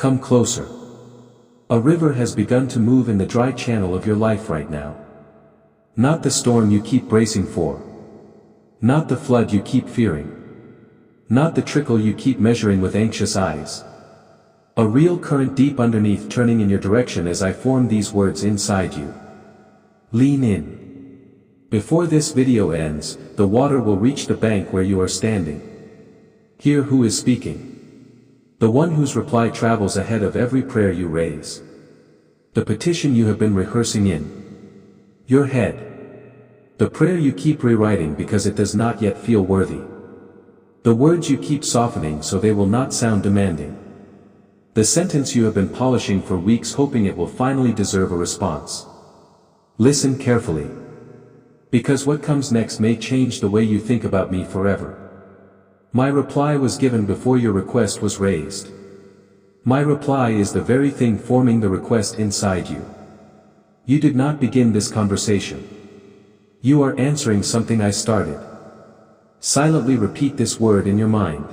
Come closer. A river has begun to move in the dry channel of your life right now. Not the storm you keep bracing for. Not the flood you keep fearing. Not the trickle you keep measuring with anxious eyes. A real current deep underneath turning in your direction as I form these words inside you. Lean in. Before this video ends, the water will reach the bank where you are standing. Hear who is speaking. The one whose reply travels ahead of every prayer you raise. The petition you have been rehearsing in your head. The prayer you keep rewriting because it does not yet feel worthy. The words you keep softening so they will not sound demanding. The sentence you have been polishing for weeks hoping it will finally deserve a response. Listen carefully. Because what comes next may change the way you think about me forever. My reply was given before your request was raised. My reply is the very thing forming the request inside you. You did not begin this conversation. You are answering something I started. Silently repeat this word in your mind.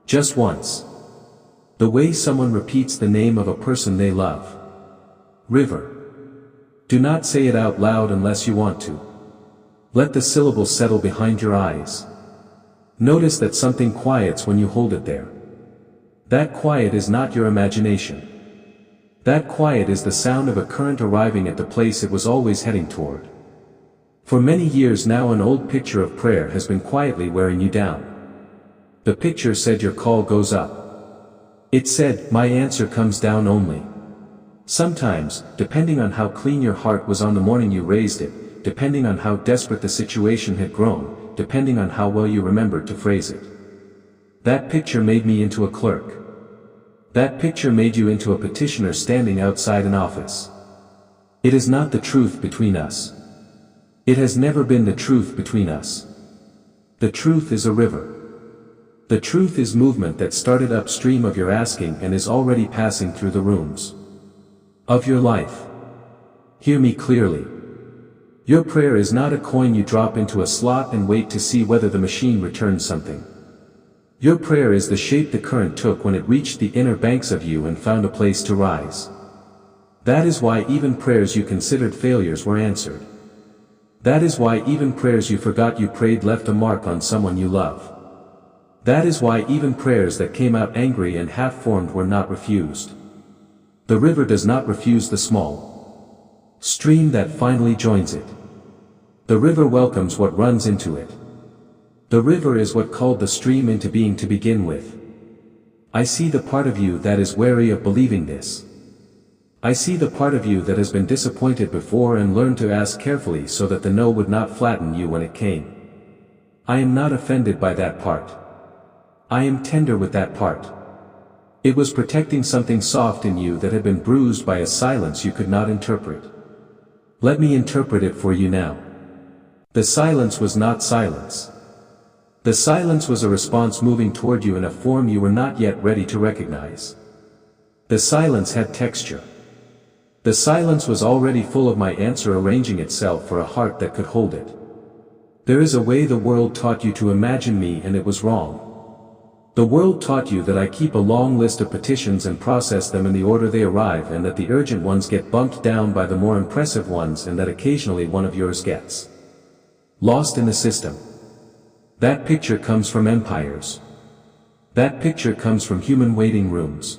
Just once. The way someone repeats the name of a person they love. River. Do not say it out loud unless you want to. Let the syllables settle behind your eyes. Notice that something quiets when you hold it there. That quiet is not your imagination. That quiet is the sound of a current arriving at the place it was always heading toward. For many years now an old picture of prayer has been quietly wearing you down. The picture said your call goes up. It said, my answer comes down only. Sometimes, depending on how clean your heart was on the morning you raised it, depending on how desperate the situation had grown, depending on how well you remembered to phrase it. That picture made me into a clerk. That picture made you into a petitioner standing outside an office. It is not the truth between us. It has never been the truth between us. The truth is a river. The truth is movement that started upstream of your asking and is already passing through the rooms of your life. Hear me clearly. Your prayer is not a coin you drop into a slot and wait to see whether the machine returns something. Your prayer is the shape the current took when it reached the inner banks of you and found a place to rise. That is why even prayers you considered failures were answered. That is why even prayers you forgot you prayed left a mark on someone you love. That is why even prayers that came out angry and half-formed were not refused. The river does not refuse the small stream that finally joins it. The river welcomes what runs into it. The river is what called the stream into being to begin with. I see the part of you that is wary of believing this. I see the part of you that has been disappointed before and learned to ask carefully so that the no would not flatten you when it came. I am not offended by that part. I am tender with that part. It was protecting something soft in you that had been bruised by a silence you could not interpret. Let me interpret it for you now. The silence was not silence. The silence was a response moving toward you in a form you were not yet ready to recognize. The silence had texture. The silence was already full of my answer arranging itself for a heart that could hold it. There is a way the world taught you to imagine me and it was wrong. The world taught you that I keep a long list of petitions and process them in the order they arrive and that the urgent ones get bumped down by the more impressive ones and that occasionally one of yours gets lost in the system. That picture comes from empires. That picture comes from human waiting rooms.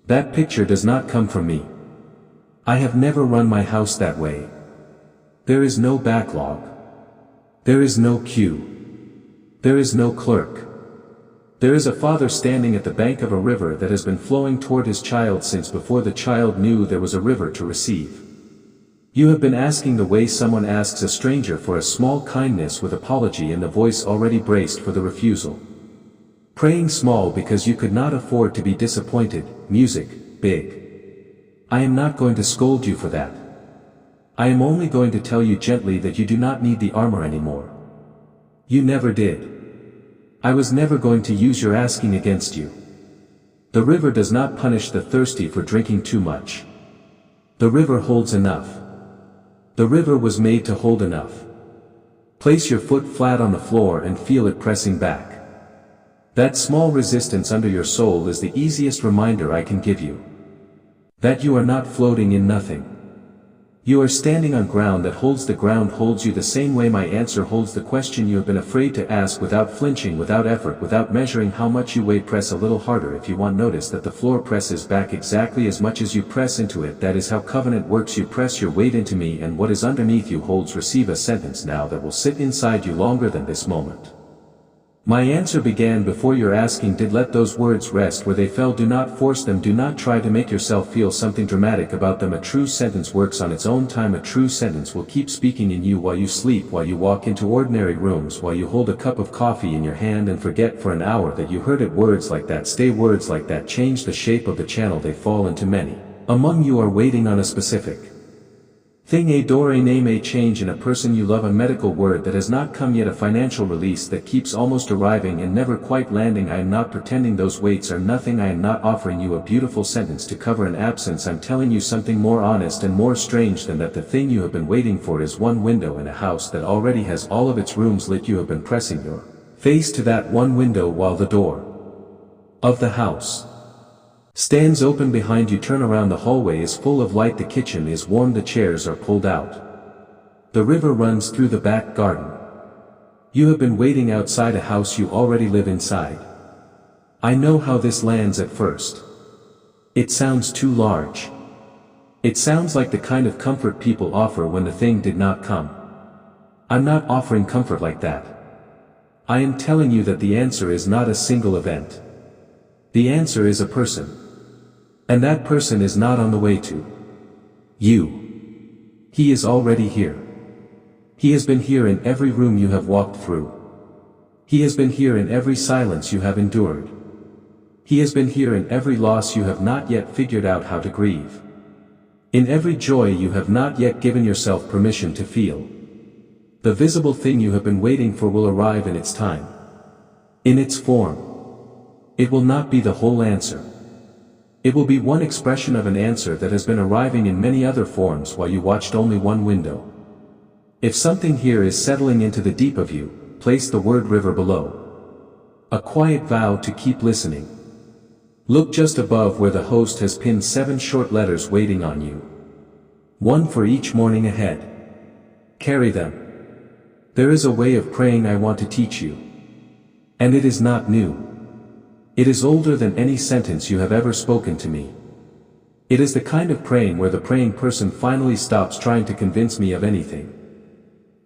That picture does not come from me. I have never run my house that way. There is no backlog. There is no queue. There is no clerk. There is a father standing at the bank of a river that has been flowing toward his child since before the child knew there was a river to receive. You have been asking the way someone asks a stranger for a small kindness with apology and the voice already braced for the refusal. Praying small because you could not afford to be disappointed, music, big. I am not going to scold you for that. I am only going to tell you gently that you do not need the armor anymore. You never did. I was never going to use your asking against you. The river does not punish the thirsty for drinking too much. The river holds enough. The river was made to hold enough. Place your foot flat on the floor and feel it pressing back. That small resistance under your soul is the easiest reminder I can give you. That you are not floating in nothing. You are standing on ground that holds you the same way my answer holds the question you have been afraid to ask, without flinching, without effort, without measuring how much you weigh. Press a little harder if you want. Notice that the floor presses back exactly as much as you press into it. That is how covenant works. You press your weight into me, and what is underneath you holds. Receive a sentence now that will sit inside you longer than this moment. My answer began before your asking did. Let those words rest where they fell. Do not force them. Do not try to make yourself feel something dramatic about them. A true sentence works on its own time. A true sentence will keep speaking in you while you sleep, while you walk into ordinary rooms, while you hold a cup of coffee in your hand and forget for an hour that you heard it. Words like that stay. Words like that change the shape of the channel they fall into. Many among you are waiting on a specific thing, a door, a name, a change in a person you love, a medical word that has not come yet, a financial release that keeps almost arriving and never quite landing. I am not pretending those waits are nothing. I am not offering you a beautiful sentence to cover an absence. I'm telling you something more honest and more strange than that. The thing you have been waiting for is one window in a house that already has all of its rooms lit. You have been pressing your face to that one window while the door of the house stands open behind you. Turn around. The hallway is full of light. The kitchen is warm. The chairs are pulled out. The river runs through the back garden. You have been waiting outside a house you already live inside. I know how this lands at first. It sounds too large. It sounds like the kind of comfort people offer when the thing did not come. I'm not offering comfort like that. I am telling you that the answer is not a single event. The answer is a person. And that person is not on the way to you. He is already here. He has been here in every room you have walked through. He has been here in every silence you have endured. He has been here in every loss you have not yet figured out how to grieve. In every joy you have not yet given yourself permission to feel. The visible thing you have been waiting for will arrive in its time. In its form. It will not be the whole answer. It will be one expression of an answer that has been arriving in many other forms while you watched only one window. If something here is settling into the deep of you, place the word river below. A quiet vow to keep listening. Look just above where the host has pinned 7 short letters waiting on you. One for each morning ahead. Carry them. There is a way of praying I want to teach you. And it is not new. It is older than any sentence you have ever spoken to me. It is the kind of praying where the praying person finally stops trying to convince me of anything.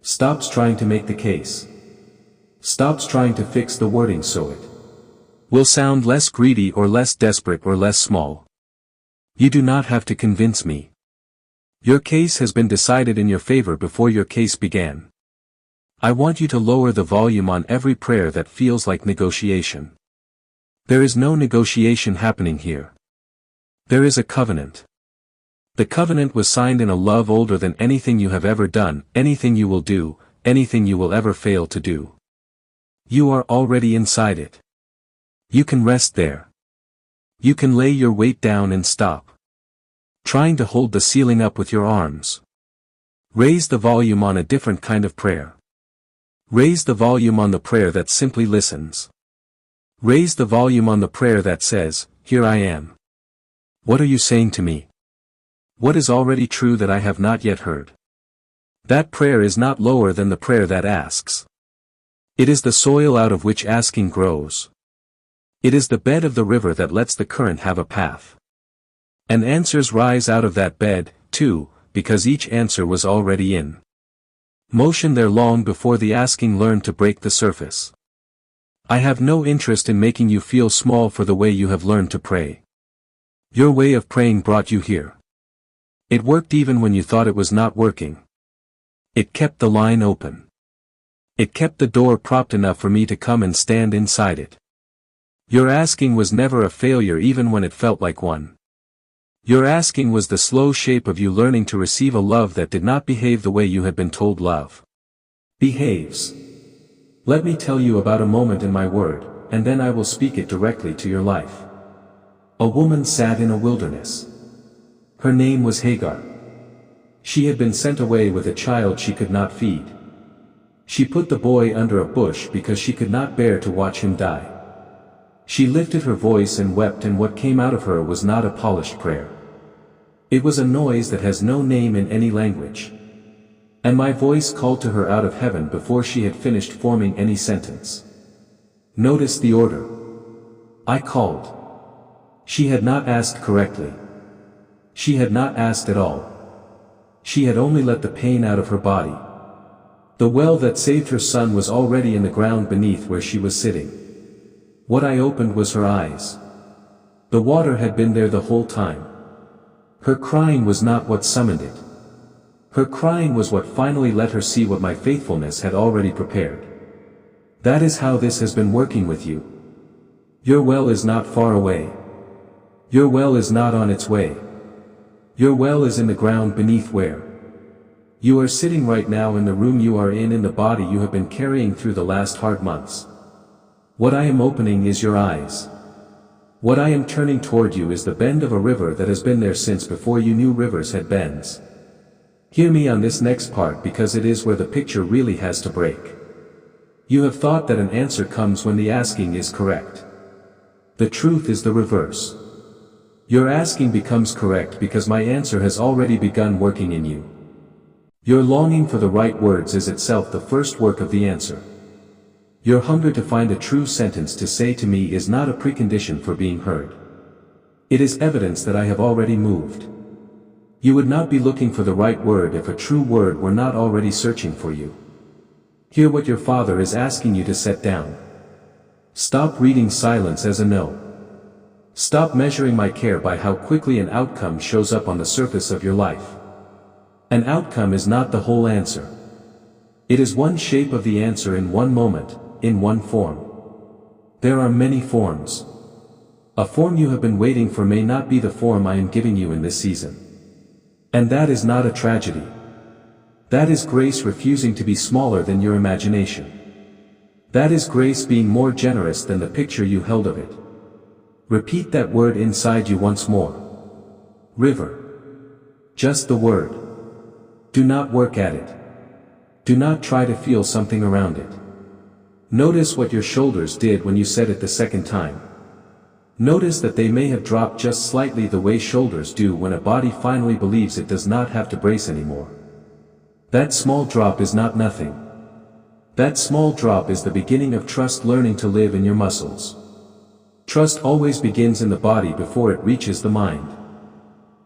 Stops trying to make the case. Stops trying to fix the wording so it will sound less greedy or less desperate or less small. You do not have to convince me. Your case has been decided in your favor before your case began. I want you to lower the volume on every prayer that feels like negotiation. There is no negotiation happening here. There is a covenant. The covenant was signed in a love older than anything you have ever done, anything you will do, anything you will ever fail to do. You are already inside it. You can rest there. You can lay your weight down and stop trying to hold the ceiling up with your arms. Raise the volume on a different kind of prayer. Raise the volume on the prayer that simply listens. Raise the volume on the prayer that says, here I am. What are you saying to me? What is already true that I have not yet heard? That prayer is not lower than the prayer that asks. It is the soil out of which asking grows. It is the bed of the river that lets the current have a path. And answers rise out of that bed, too, because each answer was already in motion there long before the asking learned to break the surface. I have no interest in making you feel small for the way you have learned to pray. Your way of praying brought you here. It worked even when you thought it was not working. It kept the line open. It kept the door propped enough for me to come and stand inside it. Your asking was never a failure even when it felt like one. Your asking was the slow shape of you learning to receive a love that did not behave the way you had been told love behaves. Let me tell you about a moment in my word, and then I will speak it directly to your life. A woman sat in a wilderness. Her name was Hagar. She had been sent away with a child she could not feed. She put the boy under a bush because she could not bear to watch him die. She lifted her voice and wept, and what came out of her was not a polished prayer. It was a noise that has no name in any language. And my voice called to her out of heaven before she had finished forming any sentence. Notice the order. I called. She had not asked correctly. She had not asked at all. She had only let the pain out of her body. The well that saved her son was already in the ground beneath where she was sitting. What I opened was her eyes. The water had been there the whole time. Her crying was not what summoned it. Her crying was what finally let her see what my faithfulness had already prepared. That is how this has been working with you. Your well is not far away. Your well is not on its way. Your well is in the ground beneath where you are sitting right now, in the room you are in the body you have been carrying through the last hard months. What I am opening is your eyes. What I am turning toward you is the bend of a river that has been there since before you knew rivers had bends. Hear me on this next part, because it is where the picture really has to break. You have thought that an answer comes when the asking is correct. The truth is the reverse. Your asking becomes correct because my answer has already begun working in you. Your longing for the right words is itself the first work of the answer. Your hunger to find a true sentence to say to me is not a precondition for being heard. It is evidence that I have already moved. You would not be looking for the right word if a true word were not already searching for you. Hear what your Father is asking you to set down. Stop reading silence as a no. Stop measuring my care by how quickly an outcome shows up on the surface of your life. An outcome is not the whole answer. It is one shape of the answer in one moment, in one form. There are many forms. A form you have been waiting for may not be the form I am giving you in this season. And that is not a tragedy. That is grace refusing to be smaller than your imagination. That is grace being more generous than the picture you held of it. Repeat that word inside you once more. River. Just the word. Do not work at it. Do not try to feel something around it. Notice what your shoulders did when you said it the second time. Notice that they may have dropped just slightly, the way shoulders do when a body finally believes it does not have to brace anymore. That small drop is not nothing. That small drop is the beginning of trust learning to live in your muscles. Trust always begins in the body before it reaches the mind.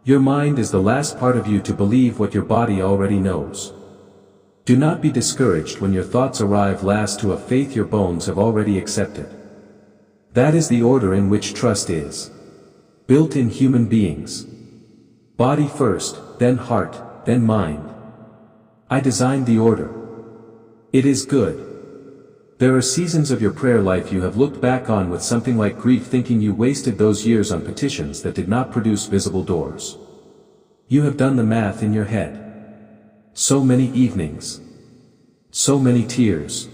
Your mind is the last part of you to believe what your body already knows. Do not be discouraged when your thoughts arrive last to a faith your bones have already accepted. That is the order in which trust is built in human beings. Body first, then heart, then mind. I designed the order. It is good. There are seasons of your prayer life you have looked back on with something like grief, thinking you wasted those years on petitions that did not produce visible doors. You have done the math in your head. So many evenings. So many tears.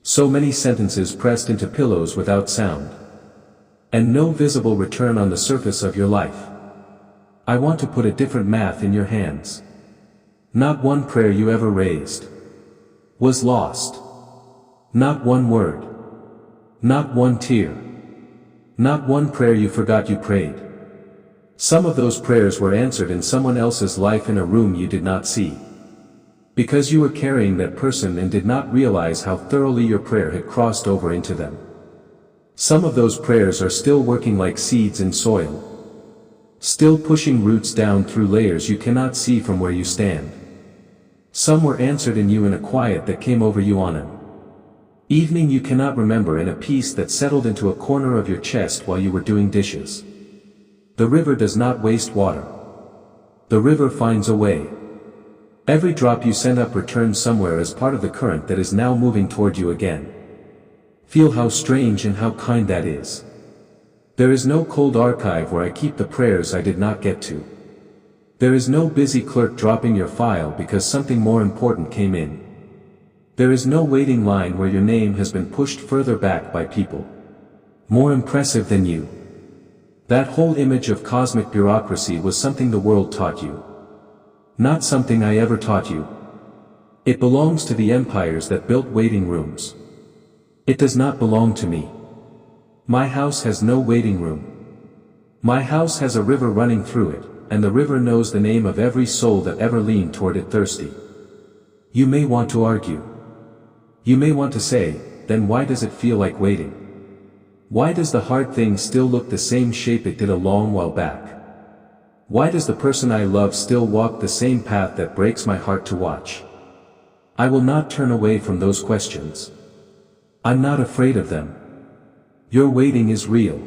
So many sentences pressed into pillows without sound. And no visible return on the surface of your life. I want to put a different math in your hands. Not one prayer you ever raised was lost. Not one word. Not one tear. Not one prayer you forgot you prayed. Some of those prayers were answered in someone else's life in a room you did not see. Because you were carrying that person and did not realize how thoroughly your prayer had crossed over into them. Some of those prayers are still working like seeds in soil. Still pushing roots down through layers you cannot see from where you stand. Some were answered in you in a quiet that came over you on an evening you cannot remember, in a peace that settled into a corner of your chest while you were doing dishes. The river does not waste water. The river finds a way. Every drop you send up returns somewhere as part of the current that is now moving toward you again. Feel how strange and how kind that is. There is no cold archive where I keep the prayers I did not get to. There is no busy clerk dropping your file because something more important came in. There is no waiting line where your name has been pushed further back by people more impressive than you. That whole image of cosmic bureaucracy was something the world taught you. Not something I ever taught you. It belongs to the empires that built waiting rooms. It does not belong to me. My house has no waiting room. My house has a river running through it, and the river knows the name of every soul that ever leaned toward it thirsty. You may want to argue. You may want to say, then why does it feel like waiting? Why does the hard thing still look the same shape it did a long while back? Why does the person I love still walk the same path that breaks my heart to watch? I will not turn away from those questions. I'm not afraid of them. Your waiting is real.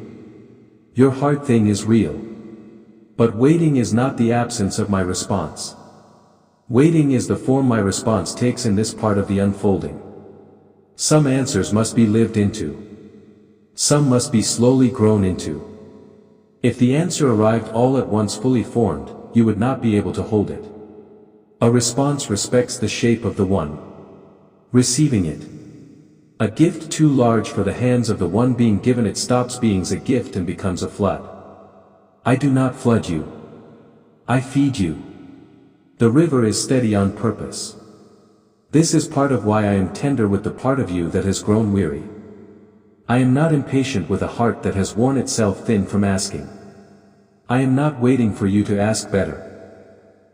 Your hard thing is real. But waiting is not the absence of my response. Waiting is the form my response takes in this part of the unfolding. Some answers must be lived into. Some must be slowly grown into. If the answer arrived all at once fully formed, you would not be able to hold it. A response respects the shape of the one receiving it. A gift too large for the hands of the one being given it stops being a gift and becomes a flood. I do not flood you. I feed you. The river is steady on purpose. This is part of why I am tender with the part of you that has grown weary. I am not impatient with a heart that has worn itself thin from asking. I am not waiting for you to ask better.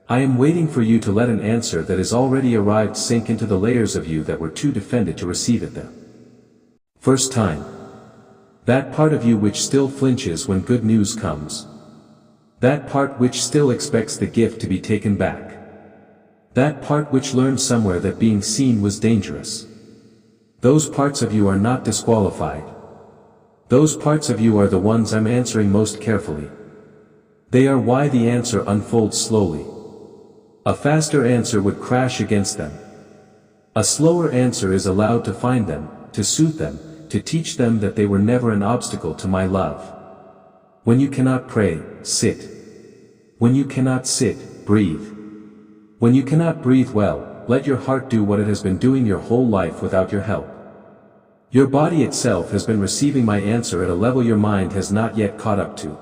I am waiting for you to let an answer that has already arrived sink into the layers of you that were too defended to receive it the first time. That part of you which still flinches when good news comes. That part which still expects the gift to be taken back. That part which learned somewhere that being seen was dangerous. Those parts of you are not disqualified. Those parts of you are the ones I'm answering most carefully. They are why the answer unfolds slowly. A faster answer would crash against them. A slower answer is allowed to find them, to soothe them, to teach them that they were never an obstacle to my love. When you cannot pray, sit. When you cannot sit, breathe. When you cannot breathe well, let your heart do what it has been doing your whole life without your help. Your body itself has been receiving my answer at a level your mind has not yet caught up to.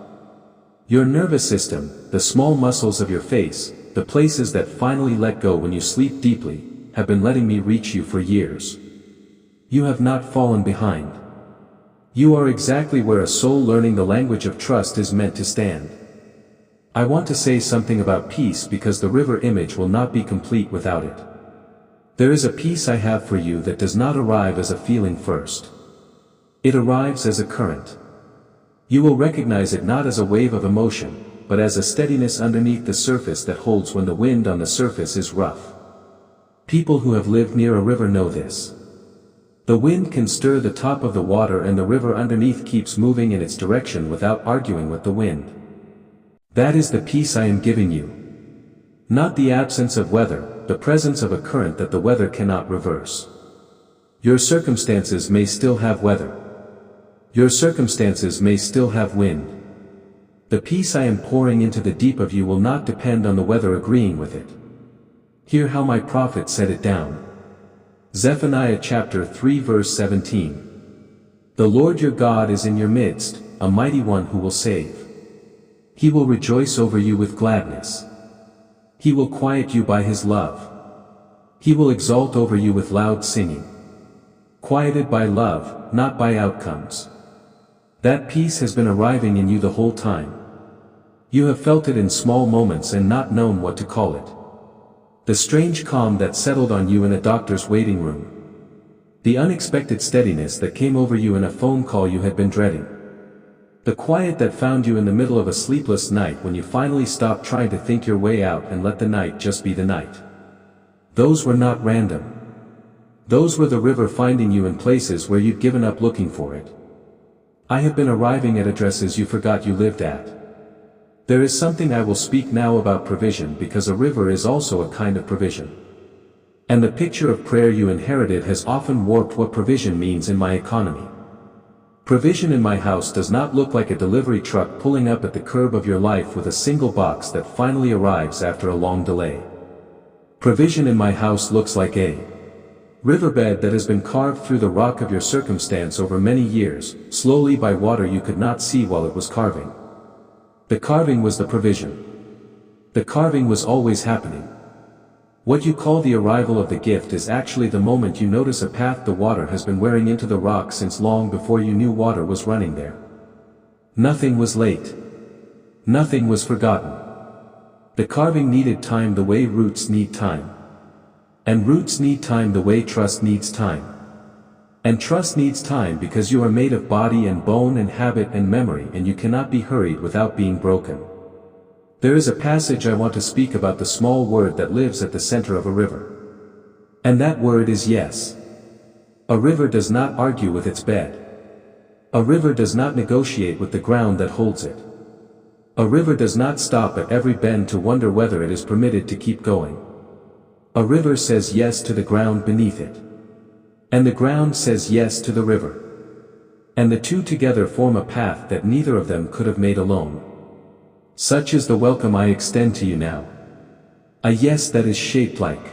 Your nervous system, the small muscles of your face, the places that finally let go when you sleep deeply, have been letting me reach you for years. You have not fallen behind. You are exactly where a soul learning the language of trust is meant to stand. I want to say something about peace because the river image will not be complete without it. There is a peace I have for you that does not arrive as a feeling first. It arrives as a current. You will recognize it not as a wave of emotion, but as a steadiness underneath the surface that holds when the wind on the surface is rough. People who have lived near a river know this. The wind can stir the top of the water and the river underneath keeps moving in its direction without arguing with the wind. That is the peace I am giving you. Not the absence of weather, the presence of a current that the weather cannot reverse. Your circumstances may still have weather. Your circumstances may still have wind. The peace I am pouring into the deep of you will not depend on the weather agreeing with it. Hear how my prophet set it down. Zephaniah chapter 3 verse 17. The Lord your God is in your midst, a mighty one who will save. He will rejoice over you with gladness. He will quiet you by his love. He will exalt over you with loud singing. Quieted by love, not by outcomes. That peace has been arriving in you the whole time. You have felt it in small moments and not known what to call it. The strange calm that settled on you in a doctor's waiting room. The unexpected steadiness that came over you in a phone call you had been dreading. The quiet that found you in the middle of a sleepless night when you finally stopped trying to think your way out and let the night just be the night. Those were not random. Those were the river finding you in places where you'd given up looking for it. I have been arriving at addresses you forgot you lived at. There is something I will speak now about provision because a river is also a kind of provision. And the picture of prayer you inherited has often warped what provision means in my economy. Provision in my house does not look like a delivery truck pulling up at the curb of your life with a single box that finally arrives after a long delay. Provision in my house looks like a riverbed that has been carved through the rock of your circumstance over many years, slowly by water you could not see while it was carving. The carving was the provision. The carving was always happening. What you call the arrival of the gift is actually the moment you notice a path the water has been wearing into the rock since long before you knew water was running there. Nothing was late. Nothing was forgotten. The carving needed time the way roots need time. And roots need time the way trust needs time. And trust needs time because you are made of body and bone and habit and memory, and you cannot be hurried without being broken. There is a passage I want to speak about the small word that lives at the center of a river. And that word is yes. A river does not argue with its bed. A river does not negotiate with the ground that holds it. A river does not stop at every bend to wonder whether it is permitted to keep going. A river says yes to the ground beneath it. And the ground says yes to the river. And the two together form a path that neither of them could have made alone. Such is the welcome I extend to you now. A yes that is shaped like